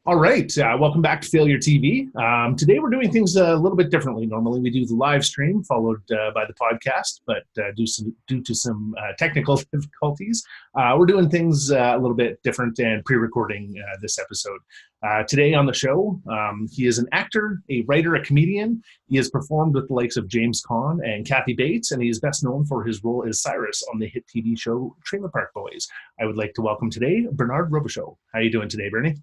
All right, welcome back to Failure TV. Today we're doing things a little bit differently. Normally we do the live stream followed by the podcast, but due to some technical difficulties, we're doing things a little bit different and pre-recording this episode. Today on the show, he is an actor, a writer, a comedian. He has performed with the likes of James Caan and Kathy Bates, and he is best known for his role as Cyrus on the hit TV show Trailer Park Boys. I would like to welcome today Bernard Robichaud. How are you doing today, Bernie?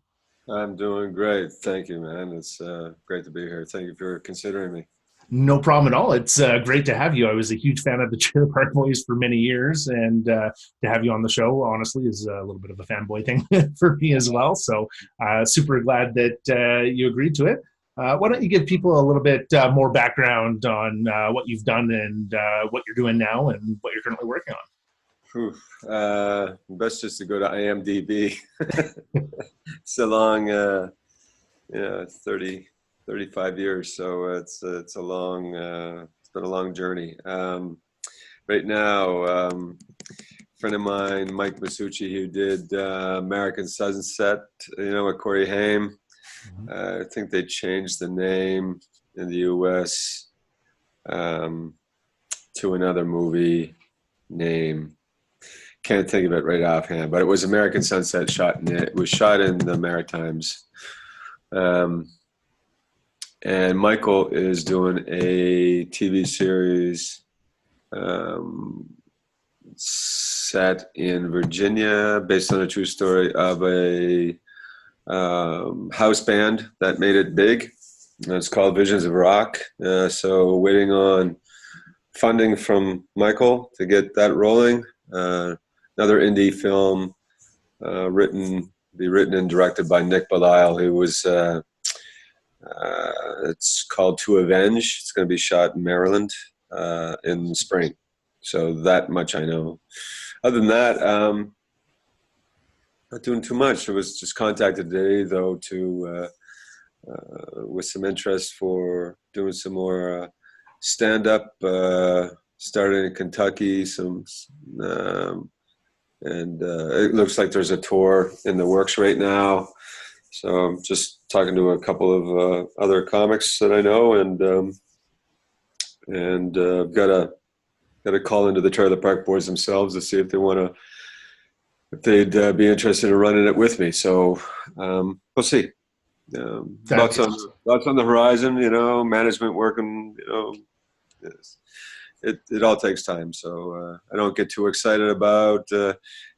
I'm doing great. Thank you, man. It's great to be here. Thank you for considering me. No problem at all. It's great to have you. I was a huge fan of the Trailer Park Boys for many years, and to have you on the show, honestly, is a little bit of a fanboy thing for me as well. So super glad that you agreed to it. Why don't you give people a little bit more background on what you've done and what you're doing now and what you're currently working on? Best just to go to IMDb. It's a long, 35 years. So it's a long, it's been a long journey. Right now, a friend of mine, Mike Masucci, who did American Sunset, with Corey Haim. I think they changed the name in the U.S. To another movie name. Can't think of it right offhand, but it was American Sunset. It was shot in the Maritimes. And Michael is doing a TV series set in Virginia, based on a true story of a house band that made it big. And it's called Visions of Rock. So waiting on funding from Michael to get that rolling. Another indie film written and directed by Nick Belial, who was it's called To Avenge. It's going to be shot in Maryland in the spring. So that much I know. Other than that, not doing too much. I was just contacted today, though, to with some interest for doing some more stand-up. Started in Kentucky, and it looks like there's a tour in the works right now. So I'm just talking to a couple of other comics that I know, and got a call into the Trailer Park Boys themselves to see if they'd be interested in running it with me. So we'll see. Lots on the horizon, management working, yes. It all takes time, so I don't get too excited about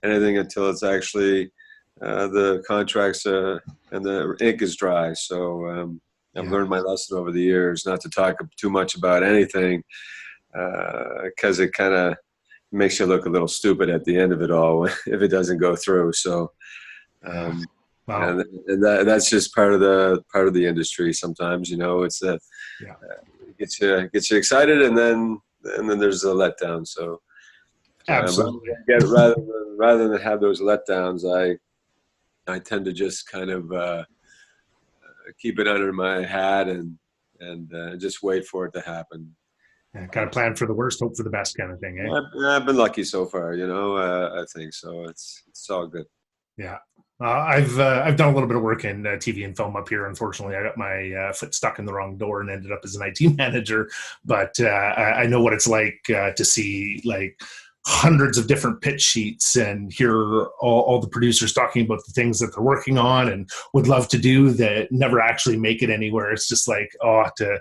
anything until it's actually the contracts and the ink is dry. So I've learned my lesson over the years not to talk too much about anything because it kind of makes you look a little stupid at the end of it all if it doesn't go through. So Wow. and that's just part of the industry. Sometimes it's gets you excited, and then there's a letdown. So Absolutely. rather than have those letdowns, I tend to just kind of keep it under my hat and just wait for it to happen. Yeah, kind of plan for the worst, hope for the best kind of thing, eh? I've been lucky so far, I think so. It's all good. Yeah. I've done a little bit of work in TV and film up here. Unfortunately, I got my foot stuck in the wrong door and ended up as an IT manager. But I know what it's like to see like hundreds of different pitch sheets and hear all the producers talking about the things that they're working on and would love to do that never actually make it anywhere. It's just like, to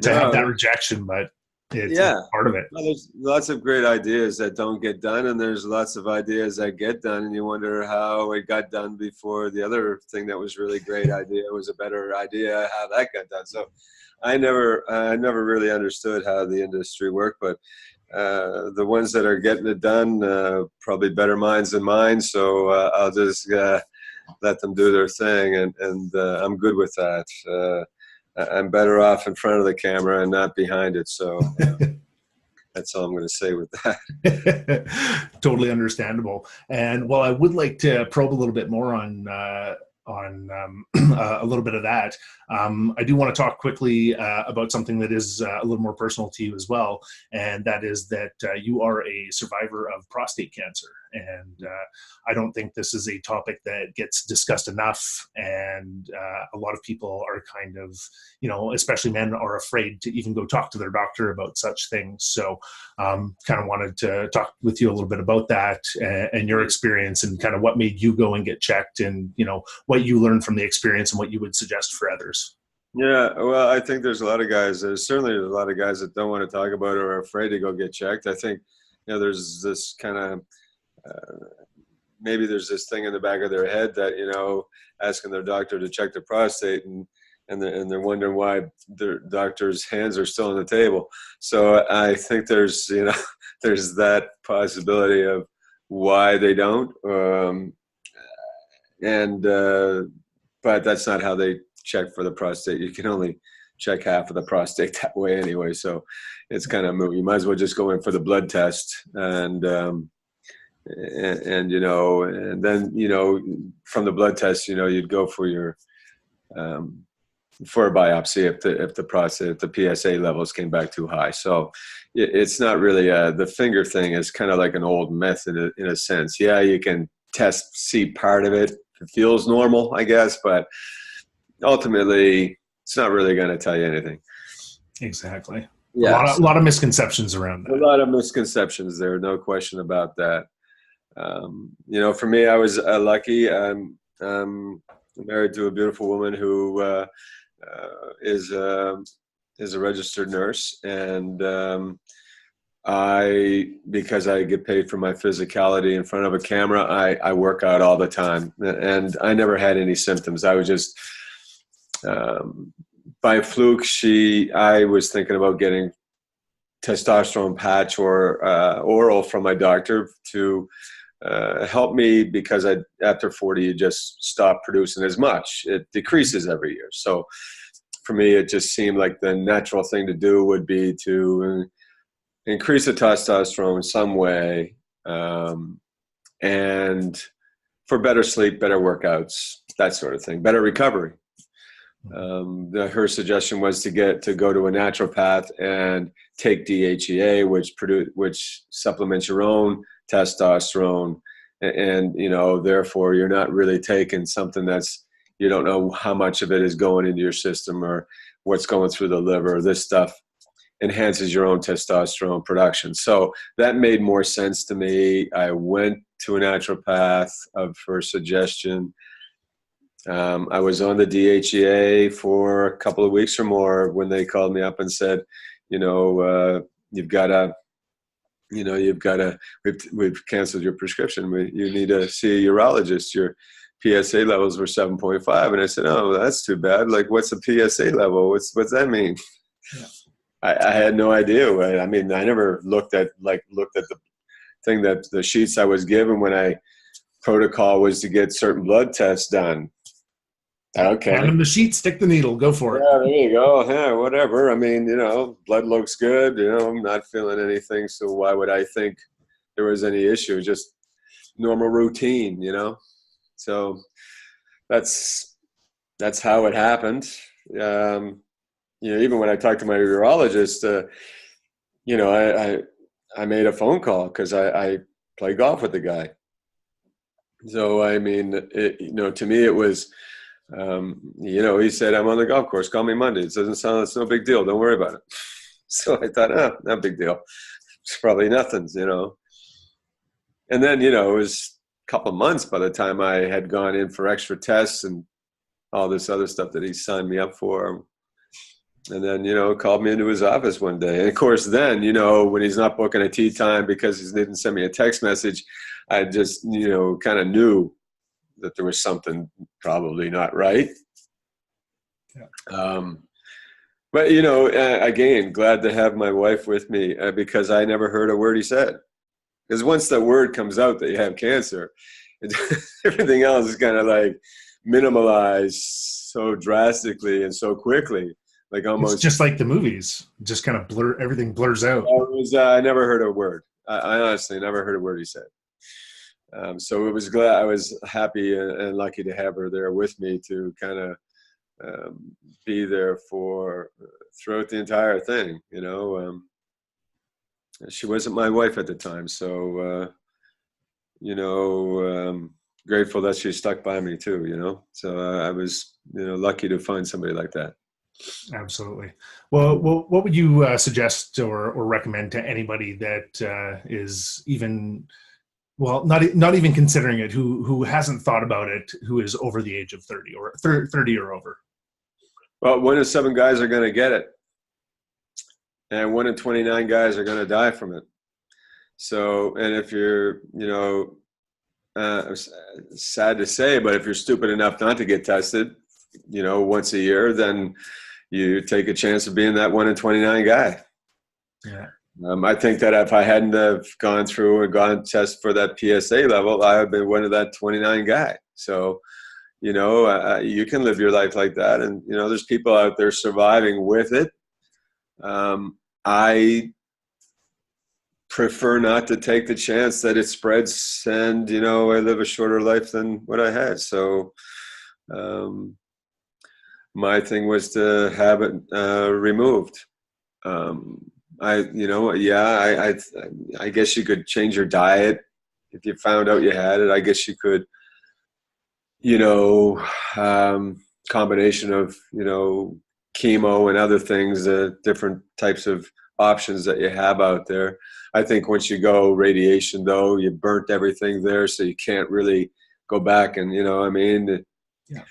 have that rejection, but it's part of it. Well, there's lots of great ideas that don't get done, and there's lots of ideas that get done, and you wonder how it got done before the other thing that was really great idea was a better idea, how that got done. So I never really understood how the industry worked, but the ones that are getting it done, probably better minds than mine, so I'll just let them do their thing, and I'm good with that. I'm better off in front of the camera and not behind it. So that's all I'm going to say with that. Totally understandable. And while I would like to probe a little bit more on a little bit of that. I do want to talk quickly about something that is a little more personal to you as well, and that is that you are a survivor of prostate cancer. And I don't think this is a topic that gets discussed enough, and a lot of people are kind of, especially men, are afraid to even go talk to their doctor about such things. So kind of wanted to talk with you a little bit about that and your experience, and kind of what made you go and get checked, and what you learned from the experience and what you would suggest for others. Yeah, well, I think there's a lot of guys, there's certainly a lot of guys that don't want to talk about it or are afraid to go get checked. I think, there's this kind of, maybe there's this thing in the back of their head that, asking their doctor to check their prostate, and they're wondering why their doctor's hands are still on the table. So I think there's, there's that possibility of why they don't. But that's not how they check for the prostate. You can only check half of the prostate that way anyway. So it's kind of moot. You might as well just go in for the blood test, and then, from the blood test, you'd go for your, for a biopsy if the PSA levels came back too high. So it's not really the finger thing is kind of like an old myth in a sense. Yeah, you can see part of it. It feels normal, I guess, but ultimately it's not really going to tell you anything. Exactly. Yeah, a lot of misconceptions around that. A lot of misconceptions there, no question about that. For me, I was lucky. I'm married to a beautiful woman who is a registered nurse, and because I get paid for my physicality in front of a camera, I work out all the time, and I never had any symptoms. I was just by fluke. I was thinking about getting testosterone patch or oral from my doctor to help me, because after 40 you just stop producing as much. It decreases every year. So for me, it just seemed like the natural thing to do would be to increase the testosterone in some way, and for better sleep, better workworkouts, that sort of thing, better recovery. Her suggestion was to go to a naturopath and take DHEA, which supplements your own testosterone, and therefore you're not really taking something you don't know how much of it is going into your system or what's going through the liver. This stuff enhances your own testosterone production. So that made more sense to me. I went to a naturopath of her suggestion. I was on the DHEA for a couple of weeks or more when they called me up and said, we've canceled your prescription. You need to see a urologist. Your PSA levels were 7.5. And I said, oh, that's too bad. Like, what's a PSA level? What's that mean? Yeah. I had no idea. I mean, I never looked at the thing that the sheets I was given when protocol was to get certain blood tests done. Okay. Hand them the sheet, stick the needle, go for it. Yeah, there you go. Yeah, whatever. I mean, blood looks good. I'm not feeling anything. So why would I think there was any issue? Just normal routine, So that's how it happened. Even when I talked to my urologist, I made a phone call because I play golf with the guy. So, I mean, to me it was, he said, I'm on the golf course. Call me Monday. It's no big deal. Don't worry about it. So I thought, not big deal. It's probably nothing, And then, it was a couple of months by the time I had gone in for extra tests and all this other stuff that he signed me up for. And then, called me into his office one day. And of course, then, when he's not booking a tea time because he didn't send me a text message, I just, kind of knew that there was something probably not right. Yeah. But, again, glad to have my wife with me because I never heard a word he said. Because once the word comes out that you have cancer, everything else is kind of like minimalized so drastically and so quickly. Like almost it's just like the movies, just kind of everything blurs out. I never heard a word. I honestly never heard a word he said. So I was happy and lucky to have her there with me to kind of be there throughout the entire thing. She wasn't my wife at the time, so grateful that she stuck by me too. So I was lucky to find somebody like that. Absolutely. Well, what would you suggest or recommend to anybody that is even, well, not even considering it, who hasn't thought about it, who is over the age of 30 or 30 or over? Well, 1 in 7 guys are going to get it, and 1 in 29 guys are going to die from it. So, and if you're, sad to say, but if you're stupid enough not to get tested, once a year, then you take a chance of being that 1 in 29 guy. Yeah. I think that if I hadn't have gone through and gone test for that PSA level, I have been one of that 29 guy. So, you can live your life like that. And, there's people out there surviving with it. I prefer not to take the chance that it spreads and, I live a shorter life than what I had. So, my thing was to have it removed. I guess you could change your diet if you found out you had it. I guess you could, combination of, chemo and other things, different types of options that you have out there. I think once you go radiation, though, you burnt everything there, so you can't really go back and, Yeah.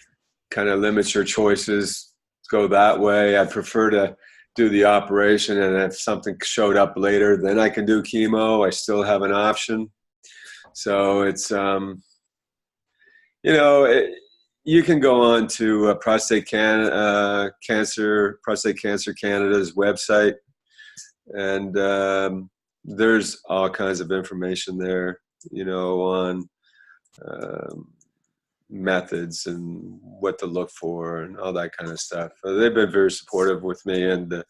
Kind of limits your choices, go that way. I prefer to do the operation, and if something showed up later, then I can do chemo. I still have an option. So it's, you can go on to Prostate Cancer Canada's website, and there's all kinds of information there, on methods and what to look for and all that kind of stuff. They've been very supportive with me, and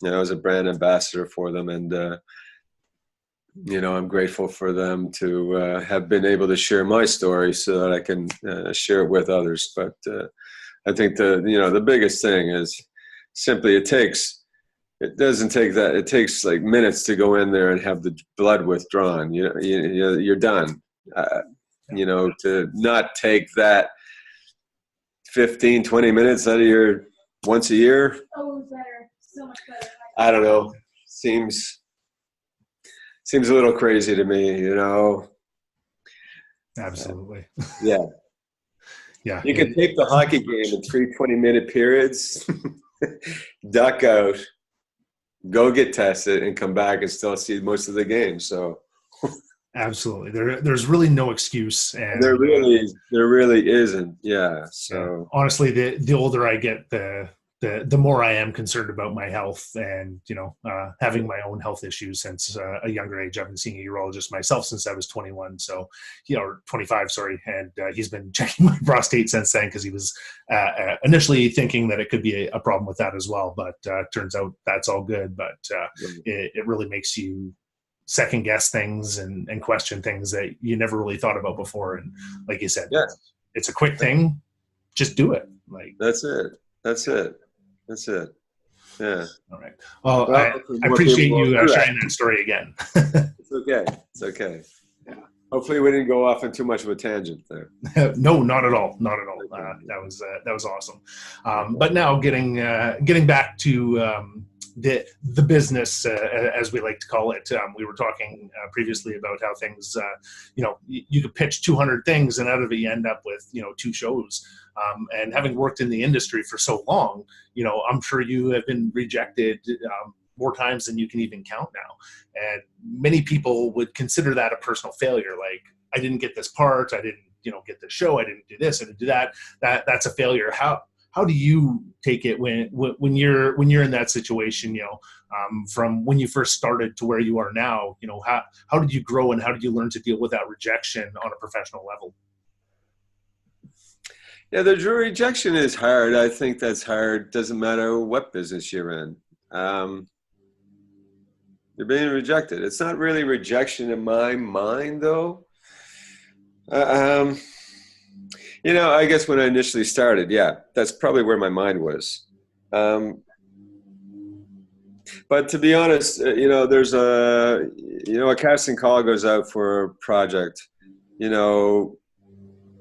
I was a brand ambassador for them, and I'm grateful for them to have been able to share my story so that I can share it with others. But I think the biggest thing is simply it takes like minutes to go in there and have the blood withdrawn. You're done. To not take that 15, 20 minutes out of your once a year. Oh, better. So much better. I don't know. Seems a little crazy to me, Absolutely. Yeah. Yeah. You can tape the hockey game in 3 20-minute periods, duck out, go get tested, and come back and still see most of the game. So absolutely. There's really no excuse. And there really isn't. Yeah. So honestly, the older I get, the more I am concerned about my health, and having my own health issues since a younger age. I've been seeing a urologist myself since I was 21, so or 25, sorry, and he's been checking my prostate since then, because he was initially thinking that it could be a problem with that as well, but turns out that's all good. But it really makes you second guess things and question things that you never really thought about before. And like you said, it's a quick thing. Just do it. Like that's it. Yeah. All right. Well, I appreciate you sharing that story again. It's okay. Yeah. Hopefully we didn't go off on too much of a tangent there. No, not at all. Not at all. That was awesome. But now getting back to the business, as we like to call it. We were talking previously about how things, you could pitch 200 things, and out of it you end up with 2 shows. And having worked in the industry for so long, I'm sure you have been rejected more times than you can even count now. And many people would consider that a personal failure. Like, I didn't get this part, I didn't get this show, I didn't do this, I didn't do that. That's a failure. How do you take it when you're in that situation? From when you first started to where you are now. How did you grow, and how did you learn to deal with that rejection on a professional level? Yeah, the rejection is hard. I think that's hard. Doesn't matter what business you're in. You're being rejected. It's not really rejection in my mind, though. Uh, um, I guess when I initially started, yeah, that's probably where my mind was. Um, but to be honest, there's a casting call goes out for a project. You know,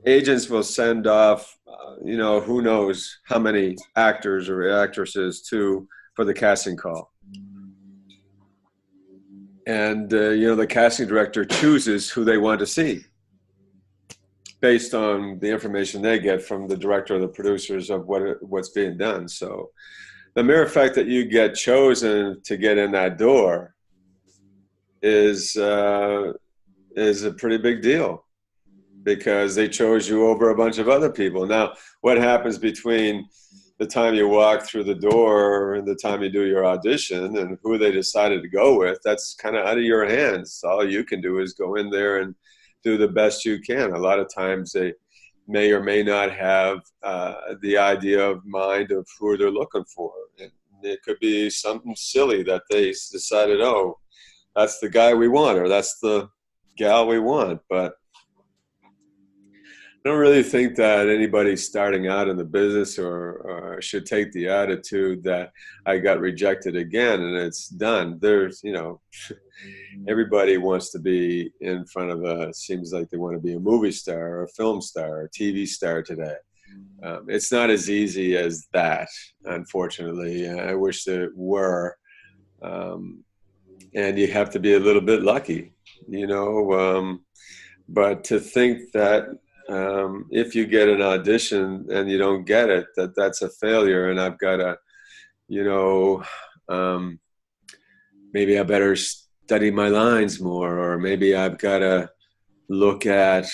agents will send off, who knows how many actors or actresses for the casting call. And, the casting director chooses who they want to see based on the information they get from the director or the producers of what's being done. So the mere fact that you get chosen to get in that door is a pretty big deal, because they chose you over a bunch of other people. Now, what happens between the time you walk through the door and the time you do your audition and who they decided to go with, that's kind of out of your hands. All you can do is go in there and do the best you can. A lot of times they may or may not have the idea of mind of who they're looking for. And it could be something silly that they decided, oh, that's the guy we want, or that's the gal we want. But I don't really think that anybody starting out in the business or should take the attitude that I got rejected again and it's done. There's, everybody wants to be in front of seems like they want to be a movie star or a film star or a TV star today. It's not as easy as that, unfortunately. I wish it were. And you have to be a little bit lucky, but to think that if you get an audition and you don't get it, that's a failure, and I've got to, maybe I better study my lines more, or maybe I've got to look at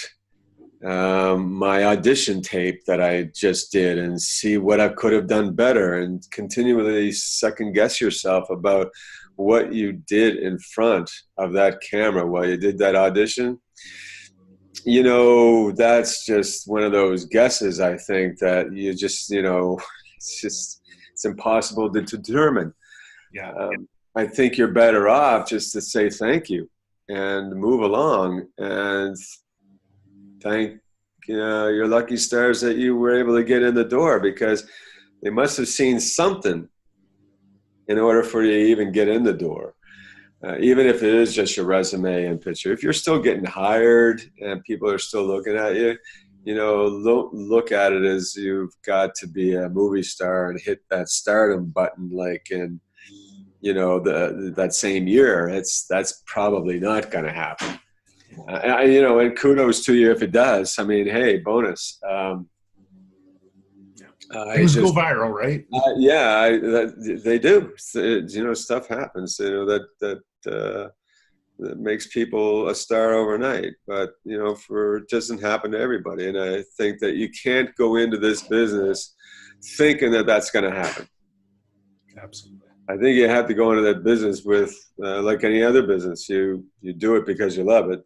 my audition tape that I just did and see what I could have done better, and continually second guess yourself about what you did in front of that camera while you did that audition. That's just one of those guesses, I think, that you just, it's impossible to determine. Yeah. I think you're better off just to say thank you and move along and thank your lucky stars that you were able to get in the door, because they must have seen something in order for you to even get in the door. Even if it is just your resume and picture, if you're still getting hired and people are still looking at you, look at it as you've got to be a movie star and hit that stardom button like in, that same year. That's probably not going to happen. And kudos to you if it does. I mean, hey, bonus. Things go viral, right? They do. Stuff happens. That makes people a star overnight. But it doesn't happen to everybody. And I think that you can't go into this business thinking that that's going to happen. Absolutely. I think you have to go into that business with, like any other business, you do it because you love it,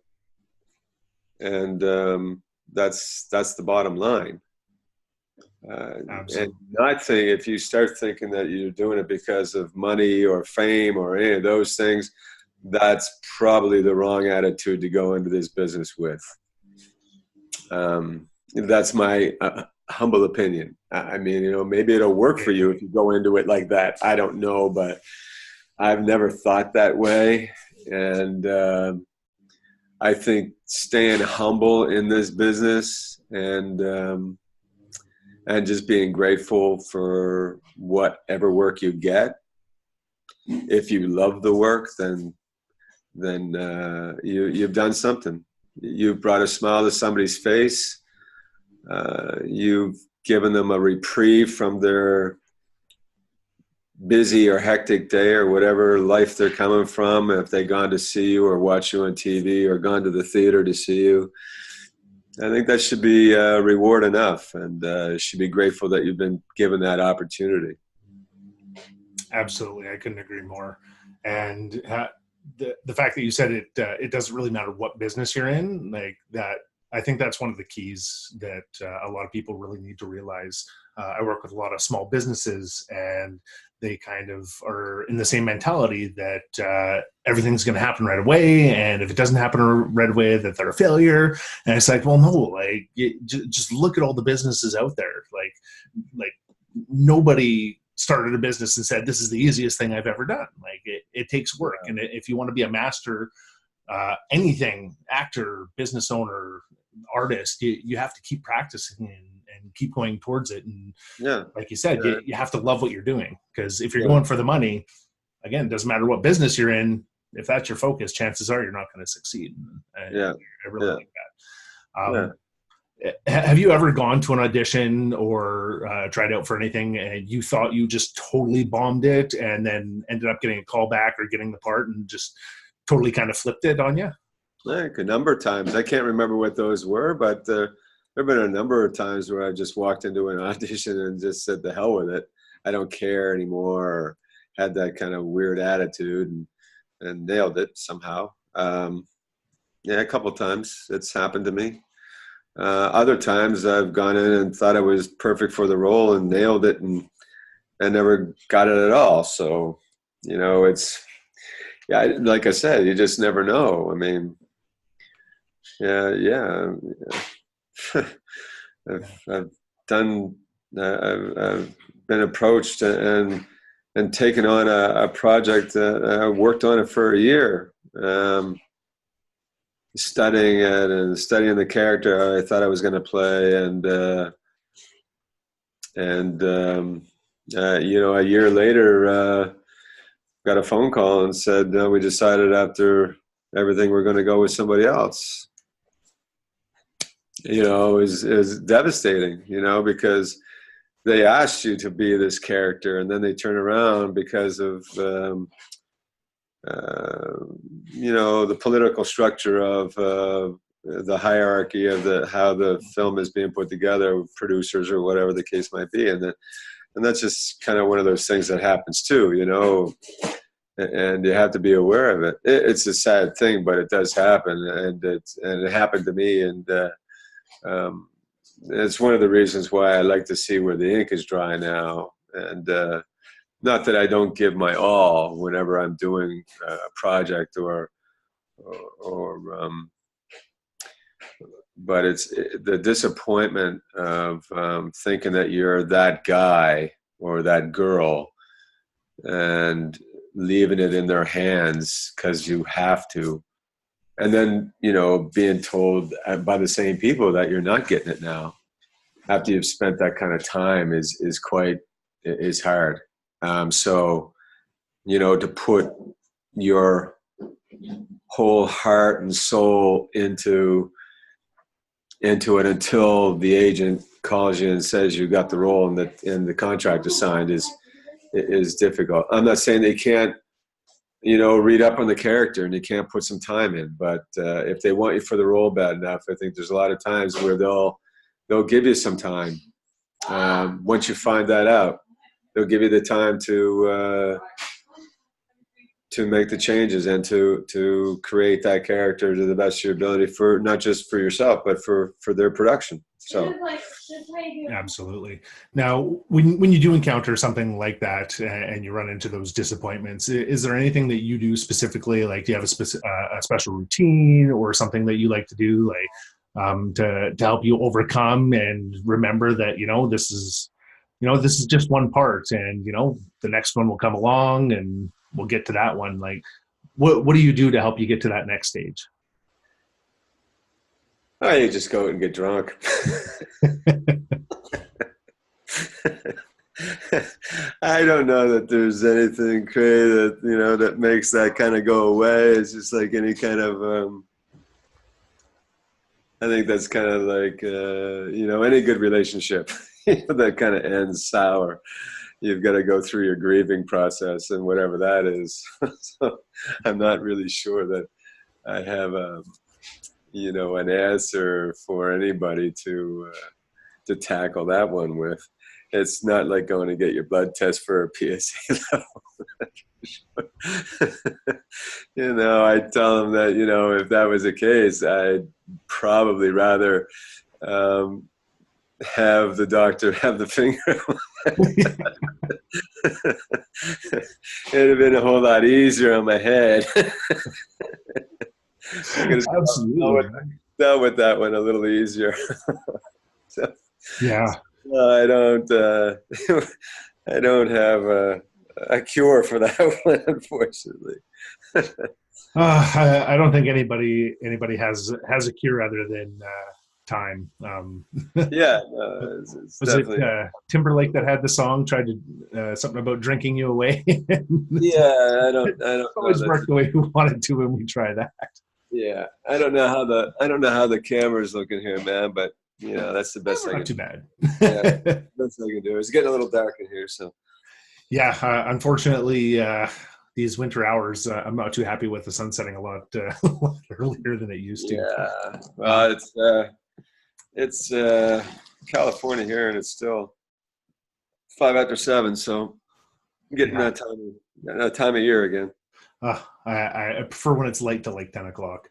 and that's the bottom line. And not think, if you start thinking that you're doing it because of money or fame or any of those things, that's probably the wrong attitude to go into this business with. That's my humble opinion. I mean, maybe it'll work for you if you go into it like that. I don't know, but I've never thought that way. And I think staying humble in this business and just being grateful for whatever work you get. If you love the work, then you've done something. You've brought a smile to somebody's face. You've given them a reprieve from their busy or hectic day or whatever life they're coming from. If they've gone to see you or watch you on TV or gone to the theater to see you, I think that should be reward enough, and should be grateful that you've been given that opportunity. Absolutely. I couldn't agree more. And the fact that you said it doesn't really matter what business you're in, like that I think that's one of the keys that a lot of people really need to realize. I work with a lot of small businesses, and they kind of are in the same mentality that everything's going to happen right away, and if it doesn't happen right away, that they're a failure. And it's like, well, no, like just look at all the businesses out there. Like nobody started a business and said, this is the easiest thing I've ever done. Like it takes work. And if you want to be a master, anything, actor, business owner, artist, you have to keep practicing and keep going towards it. And like you said, you have to love what you're doing, because if you're going for the money, again, it doesn't matter what business you're in, if that's your focus, chances are you're not going to succeed. I really like that. Have you ever gone to an audition or tried out for anything and you thought you just totally bombed it, and then ended up getting a call back or getting the part and just totally kind of flipped it on you? Like a number of times. I can't remember what those were, but there have been a number of times where I just walked into an audition and just said, the hell with it. I don't care anymore, or had that kind of weird attitude and nailed it somehow. A couple of times it's happened to me. Other times I've gone in and thought I was perfect for the role and nailed it, and I never got it at all. So, it's, like I said, you just never know. I mean, I've been approached and taken on a project. I worked on it for a year, studying it and studying the character I thought I was going to play, and a year later, got a phone call and said, we decided after everything we're going to go with somebody else. It was devastating, because they asked you to be this character, and then they turn around because of, the political structure of the hierarchy of how the film is being put together, producers or whatever the case might be. And that's just kind of one of those things that happens too, and you have to be aware of it. It's a sad thing, but it does happen, and it happened to me. And it's one of the reasons why I like to see where the ink is dry now. And not that I don't give my all whenever I'm doing a project but it's the disappointment of thinking that you're that guy or that girl and leaving it in their hands because you have to. And then, being told by the same people that you're not getting it now after you've spent that kind of time is hard. So, to put your whole heart and soul into it until the agent calls you and says you got the role and the contract is signed is difficult. I'm not saying they can't, read up on the character and you can't put some time in, but if they want you for the role bad enough, I think there's a lot of times where they'll give you some time. Once you find that out, they'll give you the time to make the changes and to create that character to the best of your ability, for not just for yourself, but for their production. So absolutely. Now, when you do encounter something like that and you run into those disappointments, is there anything that you do specifically? Like, do you have a special routine or something that you like to do, like to help you overcome and remember that this is just one part, and the next one will come along and we'll get to that one. Like, what do you do to help you get to that next stage? Oh, you just go out and get drunk. I don't know that there's anything crazy that, that makes that kind of go away. It's just like any kind of, I think that's kind of like, any good relationship that kind of ends sour. You've got to go through your grieving process and whatever that is. So I'm not really sure that I have an answer for anybody to tackle that one with. It's not like going to get your blood test for a PSA level. You know, I tell them that, you know, if that was the case, I'd probably rather um, have the doctor have the finger. It'd have been a whole lot easier on my head. I could have Absolutely. dealt with that one a little easier. So, Yeah. I don't. I don't have a cure for that one, unfortunately. I don't think anybody has a cure other than time. Yeah, it's Was it definitely. Timberlake that had the song tried to something about drinking you away? Yeah, I It's don't know always that. worked the way we wanted to when we try that. Yeah, I don't know how the camera's looking here, man. But you know, that's the best I Not can. too bad. Yeah, best I can do. It's getting a little dark in here, so. Yeah, unfortunately, these winter hours, I'm not too happy with the sun setting a lot, a lot earlier than it used to. Yeah, Uh, well, it's California here, and it's still 7:05, so I'm getting yeah, that time of year again. I prefer when it's light to like 10 o'clock.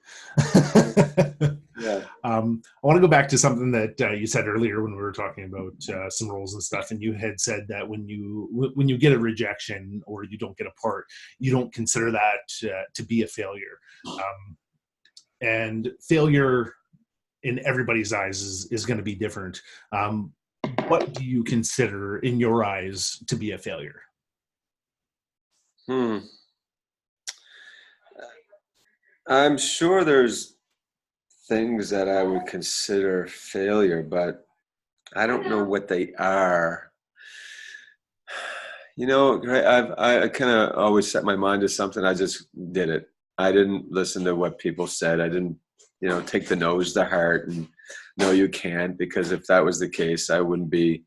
Yeah. I want to go back to something that you said earlier when we were talking about some roles and stuff, and you had said that when you get a rejection or you don't get a part, you don't consider that to be a failure. And failure in everybody's eyes is going to be different. What do you consider in your eyes to be a failure? Hmm. I'm sure there's things that I would consider failure, but I don't know what they are. You know, I kind of always set my mind to something. I just did it. I didn't listen to what people said. I didn't, you know, take the no's to heart and no, you can't, because if that was the case, I wouldn't be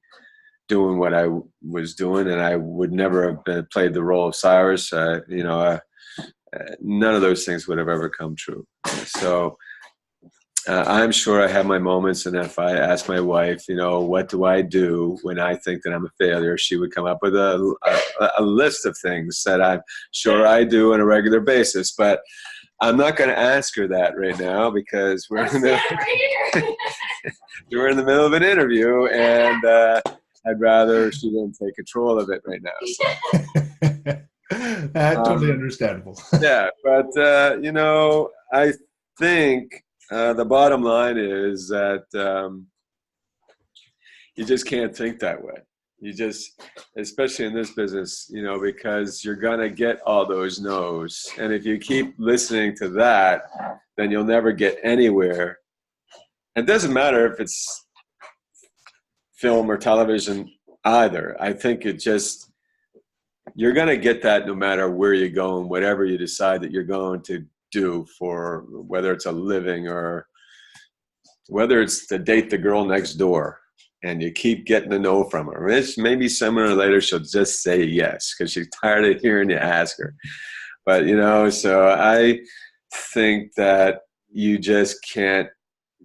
doing what I was doing, and I would never have played the role of Cyrus. None of those things would have ever come true. So I'm sure I have my moments, and if I ask my wife, you know, what do I do when I think that I'm a failure, she would come up with a list of things that I'm sure I do on a regular basis. But I'm not going to ask her that right now because we're in the middle of an interview, and I'd rather she didn't take control of it right now. So. Totally understandable. Yeah, but you know, I think the bottom line is that you just can't think that way. You just, especially in this business, you know, because you're gonna get all those no's, and if you keep listening to that, then you'll never get anywhere. It doesn't matter if it's film or television either. I think it just, you're going to get that no matter where you go and whatever you decide that you're going to do, for whether it's a living or whether it's to date the girl next door, and you keep getting a no from her. Maybe sooner or later she'll just say yes because she's tired of hearing you ask her. But, you know, so I think that you just can't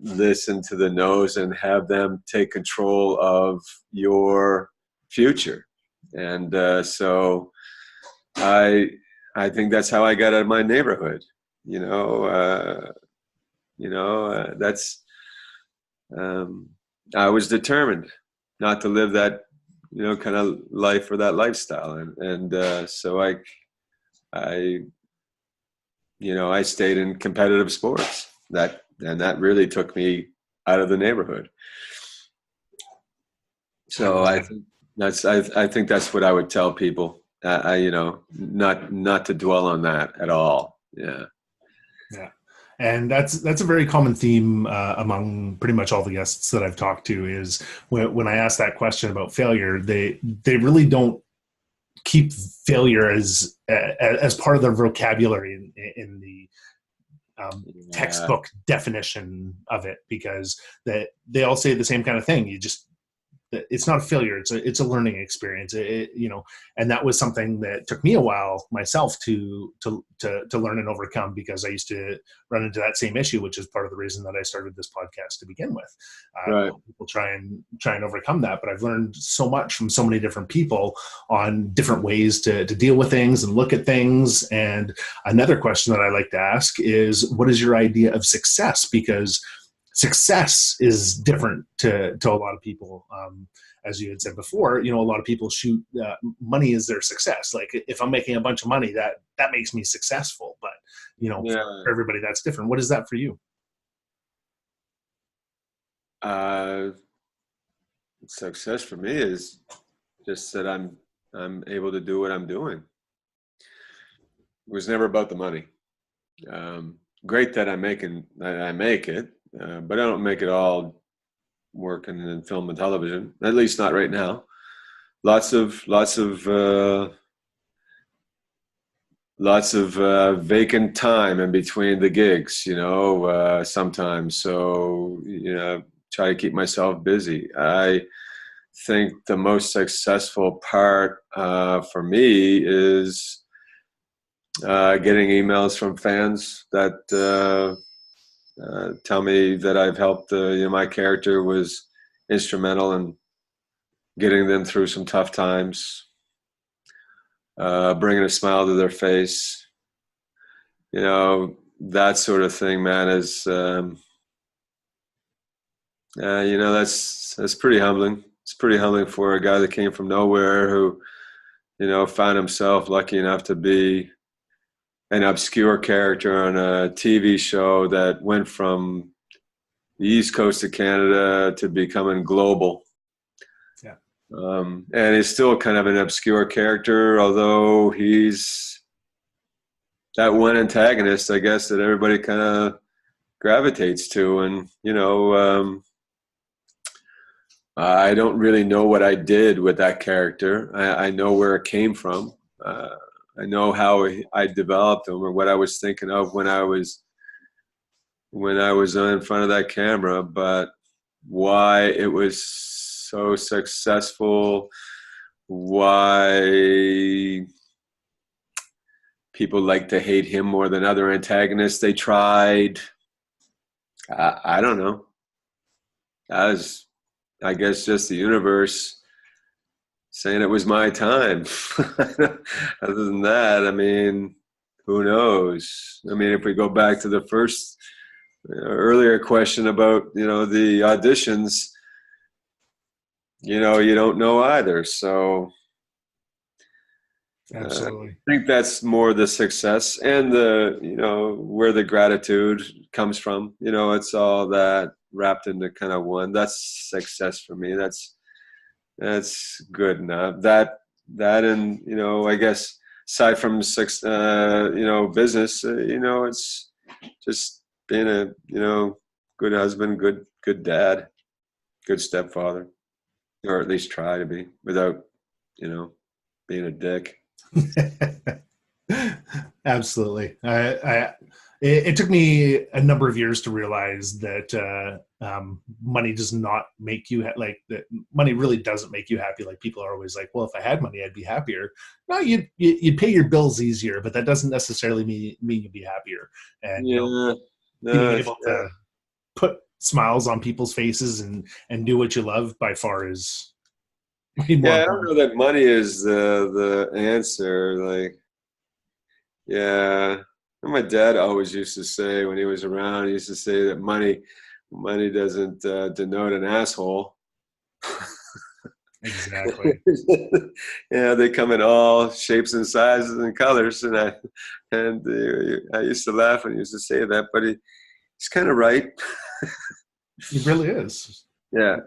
listen to the no's and have them take control of your future. And so I think that's how I got out of my neighborhood. That's I was determined not to live that, you know, kind of life or that lifestyle, and so I I stayed in competitive sports. That really took me out of the neighborhood. So I think that's what I would tell people. Not to dwell on that at all. Yeah. Yeah. And that's a very common theme among pretty much all the guests that I've talked to, is when I ask that question about failure, they really don't keep failure as part of their vocabulary in the textbook definition of it, because they all say the same kind of thing. it's not a failure. It's a learning experience. And that was something that took me a while myself to learn and overcome, because I used to run into that same issue, which is part of the reason that I started this podcast to begin with. Right. People try and overcome that, but I've learned so much from so many different people on different ways to deal with things and look at things. And another question that I like to ask is, what is your idea of success? Because success is different to a lot of people. As you had said before, a lot of people shoot money as their success. Like, if I'm making a bunch of money, that makes me successful. But for everybody, that's different. What is that for you? Success for me is just that I'm able to do what I'm doing. It was never about the money. Great that I make it, but I don't make it all working in film and television. At least not right now. Lots of vacant time in between the gigs, sometimes. So, try to keep myself busy. I think the most successful part for me is getting emails from fans that tell me that I've helped. My character was instrumental in getting them through some tough times, bringing a smile to their face. That sort of thing, man, is that's pretty humbling. It's pretty humbling for a guy that came from nowhere, who found himself lucky enough to be an obscure character on a TV show that went from the East Coast of Canada to becoming global. Yeah. And he's still kind of an obscure character, although he's that one antagonist, I guess, that everybody kind of gravitates to. And, I don't really know what I did with that character. I know where it came from. I know how I developed him, or what I was thinking of when I was in front of that camera, but why it was so successful, why people like to hate him more than other antagonists they tried, I don't know. That was, I guess, just the universe saying it was my time. Other than that, I mean, who knows? I mean, if we go back to the first earlier question about, the auditions, you don't know either. So Absolutely. I think that's more the success, and where the gratitude comes from. It's all that wrapped into kind of one. That's success for me. That's good enough. That and I guess aside from business, it's just being a good husband, good dad, good stepfather, or at least try to be, without being a dick. Absolutely. It took me a number of years to realize that money does not make you that money really doesn't make you happy. Like, people are always like, well, if I had money, I'd be happier. No, you'd pay your bills easier, but that doesn't necessarily mean you'd be happier. And being able to put smiles on people's faces and do what you love by far is way more I don't know that money is the answer. Like, my dad always used to say, when he was around, he used to say that money doesn't denote an asshole. Exactly. They come in all shapes and sizes and colors, and I used to laugh when he used to say that, but he's kind of right. He really is. Yeah.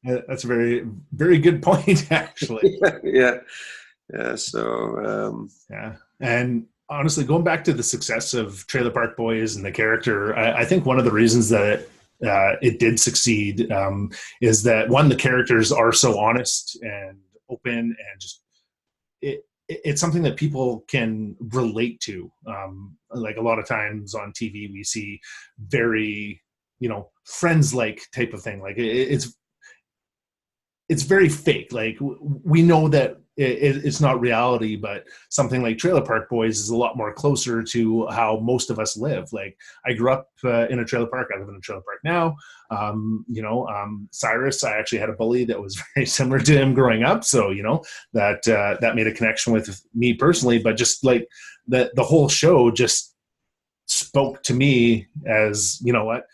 That's a very, very good point, actually. Yeah. So and honestly, going back to the success of Trailer Park Boys and the character, I think one of the reasons that it did succeed is that, one, the characters are so honest and open, and just it's something that people can relate to. Like, a lot of times on TV, we see very Friends-like type of thing. Like, it's it's very fake. Like we know that it's not reality, but something like Trailer Park Boys is a lot more closer to how most of us live. Like I grew up in a trailer park. I live in a trailer park now. Cyrus, I actually had a bully that was very similar to him growing up. So, that made a connection with me personally, but just like the whole show just spoke to me as, what,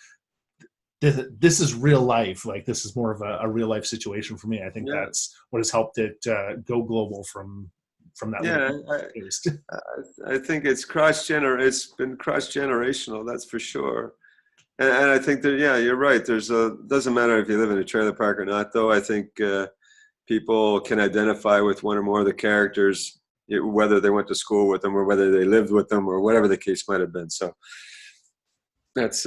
this is real life. Like this is more of a real life situation for me. I think that's what has helped it go global from that. I think it's been cross generational. That's for sure. And I think that, you're right. Doesn't matter if you live in a trailer park or not, though. I think people can identify with one or more of the characters, whether they went to school with them or whether they lived with them or whatever the case might have been. So that's,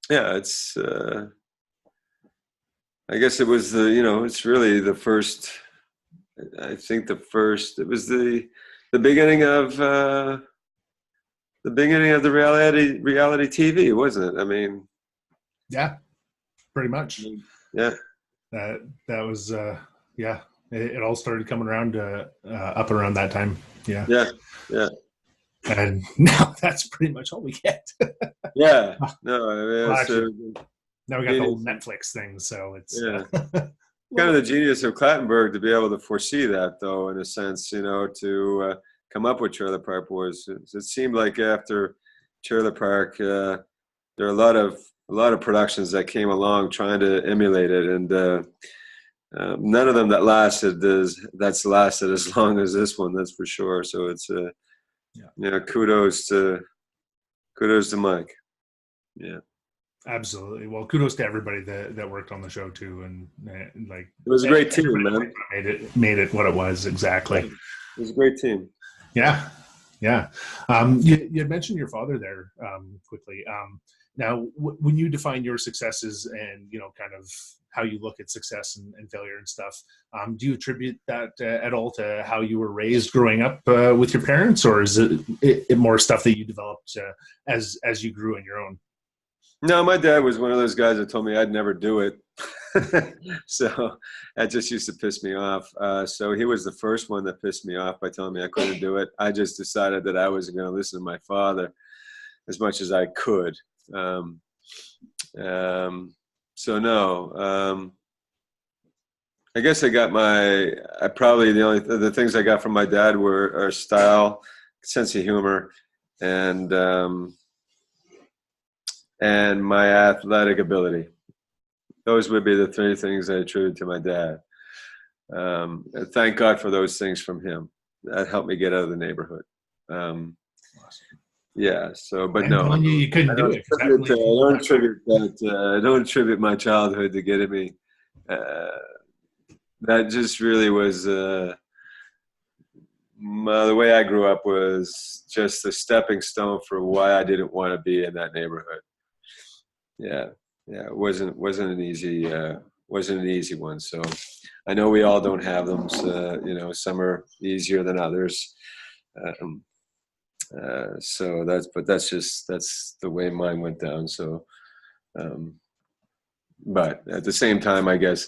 it's, I guess it was it's really the first, I think it was the beginning of the reality TV, wasn't it? I mean, yeah, pretty much. Yeah. That was, it all started coming around, up around that time. Yeah. Yeah. Yeah. And now that's pretty much all we get. Yeah. No, I mean, now we got the whole Netflix thing, so it's kind of the genius of Clattenburg to be able to foresee that, though, in a sense, to come up with Trailer Park Boys. It seemed like after Trailer Park, there are a lot of productions that came along trying to emulate it, and none of them that's lasted as long as this one. That's for sure. So it's kudos to Mike. Yeah. Absolutely. Well, kudos to everybody that worked on the show too, and like it was a great team, man. Made it what it was exactly. It was a great team. Yeah, yeah. You had mentioned your father there quickly. Now, when you define your successes and kind of how you look at success and failure and stuff, do you attribute that at all to how you were raised growing up with your parents, or is it more stuff that you developed as you grew on your own? No, my dad was one of those guys that told me I'd never do it. So that just used to piss me off. So he was the first one that pissed me off by telling me I couldn't do it. I just decided that I wasn't going to listen to my father as much as I could. So no, I guess the things I got from my dad were style, sense of humor, and my athletic ability. Those would be the three things I attribute to my dad. And thank God for those things from him. That helped me get out of the neighborhood. Awesome. Yeah. So, but and no, you couldn't do it. I don't attribute my childhood to getting me. That just really was the way I grew up was just a stepping stone for why I didn't want to be in that neighborhood. Yeah, it wasn't an easy one. So I know we all don't have them. So, some are easier than others. So that's the way mine went down. So, but at the same time, I guess,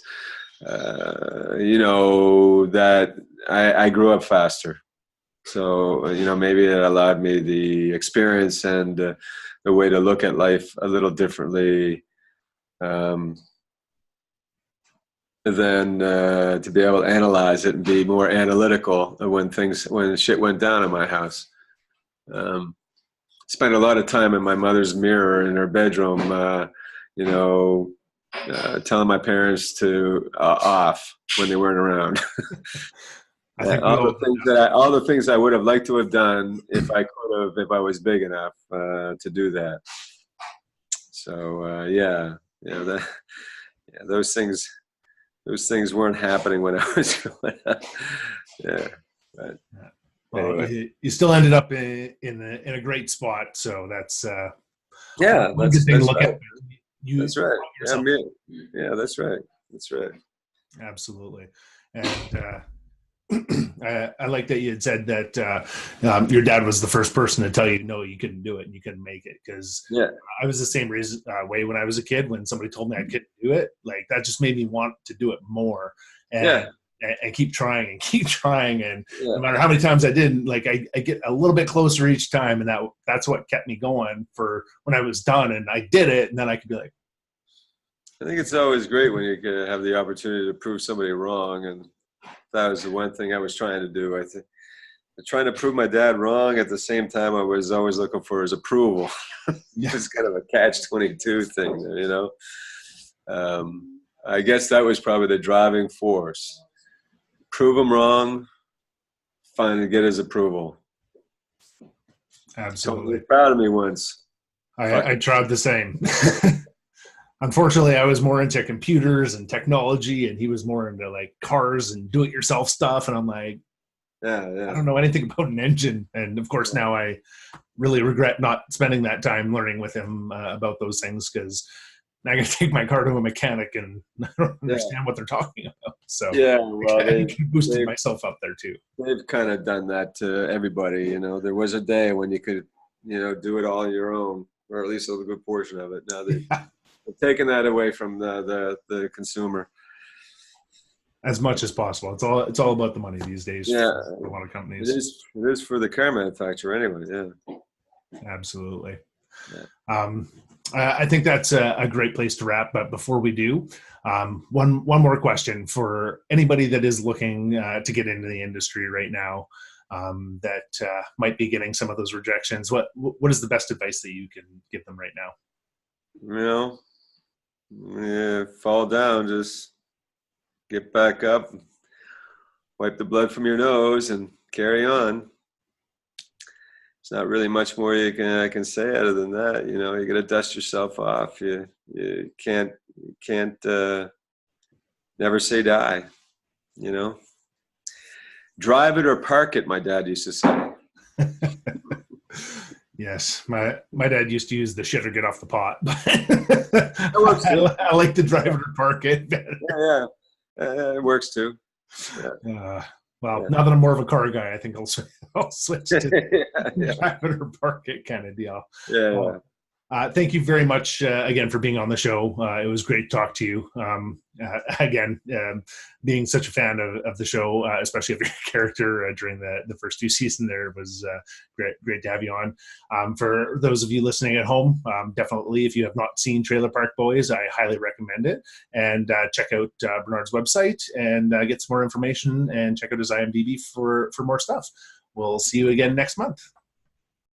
that I grew up faster. So, maybe it allowed me the experience and the way to look at life a little differently than to be able to analyze it and be more analytical when shit went down in my house. Spent a lot of time in my mother's mirror in her bedroom, telling my parents to off when they weren't around. All the things I would have liked to have done if I was big enough to do that. So those things weren't happening when I was growing up. Yeah, but anyway. You still ended up in a great spot, so that's one good thing to look right. at. That's right. Yeah, that's right. That's right. Absolutely. And I like that you had said that your dad was the first person to tell you, no, you couldn't do it and you couldn't make it. Because I was the same way when I was a kid. When somebody told me I couldn't do it, like that just made me want to do it more and keep trying and keep trying. And no matter how many times I didn't, like I get a little bit closer each time, and that's what kept me going for when I was done and I did it, and then I could be like. I think it's always great when you can have the opportunity to prove somebody wrong, and that was the one thing I was trying to do. I think trying to prove my dad wrong at the same time I was always looking for his approval. It's kind of a catch-22 thing, you know. I guess that was probably the driving force. Prove him wrong, finally get his approval. Absolutely. He was proud of me once. I tried the same. Unfortunately, I was more into computers and technology, and he was more into like cars and do-it-yourself stuff. And I'm like, I don't know anything about an engine. And of course, now I really regret not spending that time learning with him about those things, because now I got to take my car to a mechanic and I don't understand what they're talking about. So I boosted myself up there too. They've kind of done that to everybody. You know, there was a day when you could, you know, do it all on your own, or at least a good portion of it. Now they've taken that away from the consumer as much as possible. It's all about the money these days. For a lot of companies. It is for the car manufacturer anyway. Yeah, absolutely. I think that's a great place to wrap. But before we do, one more question for anybody that is looking to get into the industry right now, that might be getting some of those rejections. What is the best advice that you can give them right now? You know, fall down, just get back up, wipe the blood from your nose, and carry on. There's not really much more I can say other than that. You know, you got to dust yourself off. You can't never say die. You know, drive it or park it, my dad used to say. Yes, my dad used to use the shit or get off the pot. I like to drive it or park it. It works too. Now that I'm more of a car guy, I think I'll switch to drive it or park it kind of deal. Thank you very much again for being on the show. It was great to talk to you. Again, being such a fan of the show, especially of your character during the first 2 seasons there, was great to have you on. For those of you listening at home, definitely, if you have not seen Trailer Park Boys, I highly recommend it. And check out Bernard's website and get some more information, and check out his IMDb for more stuff. We'll see you again next month.